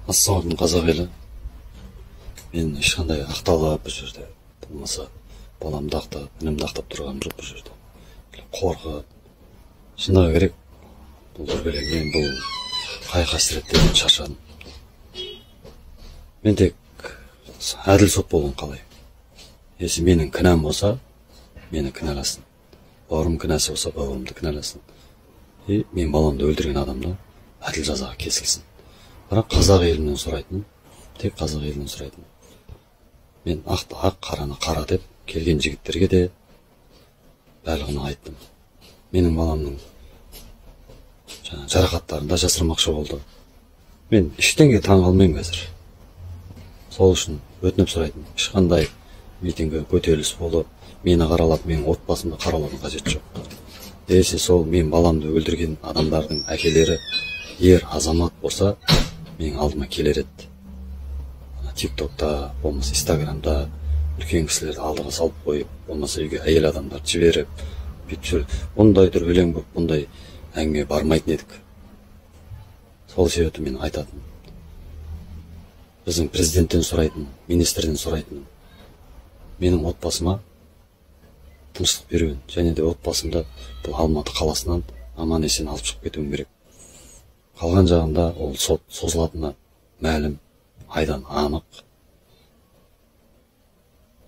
Ассалаумағалейкум қазақ елі. Мен ешқандай ақталып бұл жерде болмаса баламды ақтап, інімді ақтап тұрғаным жоқ бұл жерде. Қорқып, шындығы керек, бұл дүрбелеңнен, бұл қай-қасіреттен шаршадым. Мен тек әділ сот болуын қалай. Если менің кінәм болса, мені кінәласын. Бауырым кінәсі болса, бауырымды кінәласын. И мен баламды өлтірген адамды әділ жазаға кесілсін. Бірақ қазақ елінен сұрайтын, тек қазақ елінен сұрайтын. Мен ақты ақ, қараны қара деп келген жігіттерге де барлығына айттым. Менің баламның жарақаттарын да жасырмақшы болды. Мен ештеңеге таң қалмаймын қазір. Сол үшін өтініп сұрайтын. Ешқандай митингі көтеріліс болып, мені қаралап, менің отбасымды қаралаудың қажеті жоқ. Если сол мен баламды өлтірген адамдардың әкелері ер азамат болса, менің алдыма келер еді. Тиктокта, болмаса Инстаграмда үлкен кісілерді алдыға салып қойып, болмаса үйге әйел адамдар жіберіп, бүйтіп бұндай дүрбелең болып, бұндай әңгіме бармайтын едік. Сол себепті мен айтатын. Біздің президенттен сұрайтын, министрден сұрайтын. Менің отбасыма тыныштық беруін, және де отбасымды бұл Алматы қаласынан аман есен алып шығып кетуім керек. Қалған жағында ол сот созылатыны мәлім, айдан анық.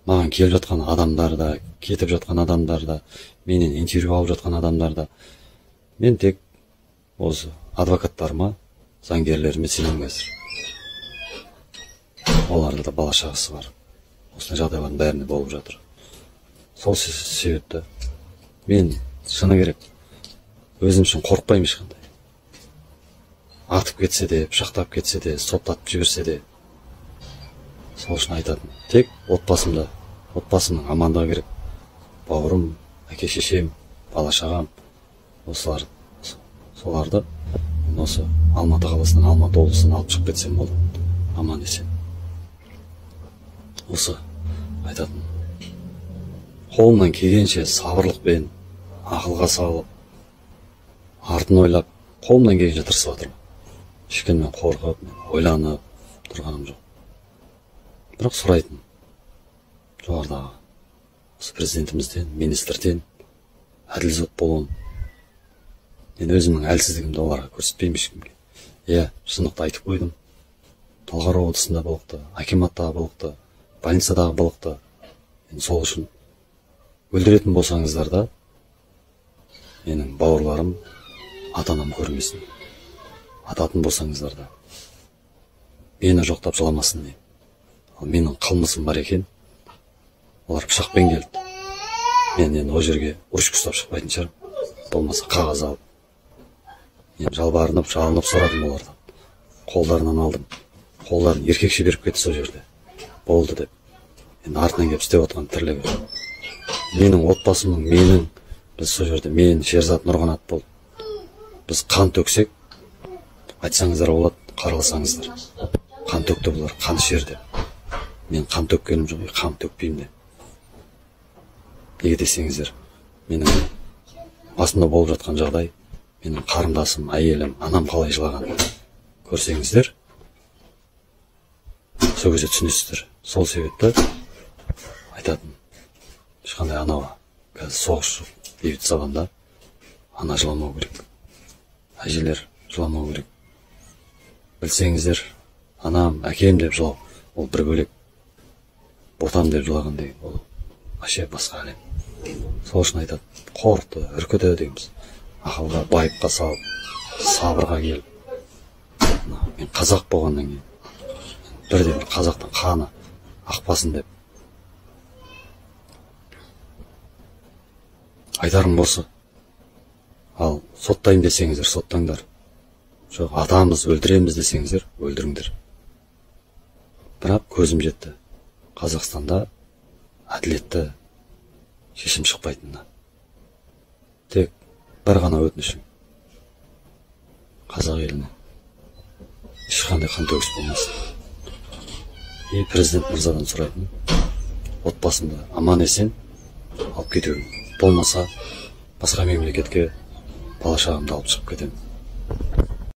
Маған келіп жатқан адамдар да, кетіп жатқан адамдар да, менен интервью алып жатқан адамдар да, мен тек осы адвокаттарыма, заңгерлеріме сенемін қазір. Оларда да бала шағасы бар. Осындай жағдайлардың бәрінде болып жатыр. Сол себепті мен шыны керек, өзім үшін қорықпаймын ешқандай. Атып кетсе де, пышақтап кетсе де, соттатып жіберсе де, сол үшін айтатын. Тек отбасымның амандығы керек. Бауырым, әке шешем, бала шағам, соларды осы Алматы қаласынан, Алматы облысынан алып шығып кетсем болды. Аман есен. Осы айтатын. Қолымнан келгенше сабырлықпен, ақылға салып, артын ойлап, қолымнан келгенше тырысып жатырмын. Ешкіммен қорқып, ойланып тұрғаным жоқ. Бірақ сұрайтын. Жоғарыдағы президентімізден, министрден әділ сот болуын. Мен өзімнің әлсіздігімді оларға көрсетпеймін ешкімге. Шындықты айтып қойдым. Талғар облысында болықты, акиматтағы болықты, больницадағы болықты. Сол үшін өлтіретін болсаңыздар да, менің бауырларым, ата-анам көрмесін. Ататын болсаңыздар да, мені жоқтап жыламасын дейін. Ал менің қылмысым бар екен, олар пышақпен келді. Мен енді о жерге ұрышқа ұстап шықпайтын шығармын. Болмаса қағаз алып. Мен жалбарынып, жалынып сұрадым олардан. Қолдарынан алдым. Қолдарын еркекше беріп кетті сол жерде. Болды деп. Енді артынан келіп істеп отқан тірлігі. Менің отбасымның, біз сол жерде, мен Шерзат Нұрғанат болды. Біз қан төксек, айтсаңыздар болады, қараласаңыздар. Қан төкті бұлар, қан ішер деп. Мен қан төккенім жоқ, қан төкпеймін де. Неге десеңіздер, менің басында болып жатқан жағдай, менің қарындасым, әйелім, анам қалай жылаған көрсеңіздер, сол кезде түсінесіздер. Сол себепті айтатын. Ешқандай анау, қазір соғыс жоқ, бейбіт заманда ана жыламау керек. Әжелер жыламау керек. Білсеңіздер, анам, әкем деп жылау, ол бір бөлек. Ботам деп жылаған деген, ол вообще басқа әлем. Сол үшін айтады, қорықты, үркіді дейміз. Ақылға, байыпқа салып, сабырға келіп. Мен қазақ болғаннан кейін, бірден бір қазақтың қаны ақпасын деп. Айтарым болса, ал соттайын десеңіздер, соттаңдар. Жоқ, атамыз өлтіреміз десеңіздер, өлдіріңдер. Бірақ көзім жетті. Қазақстанда әділетті шешім шықпайтынына. Тек бір ғана өтінішім. Қазақ еліне ешқандай қан төгіс болмасын. Президент мырзадан сұрайтын. Отбасымды аман есен алып кетуім. Болмаса, басқа мемлекетке бала шағамды алып шығып кетемін.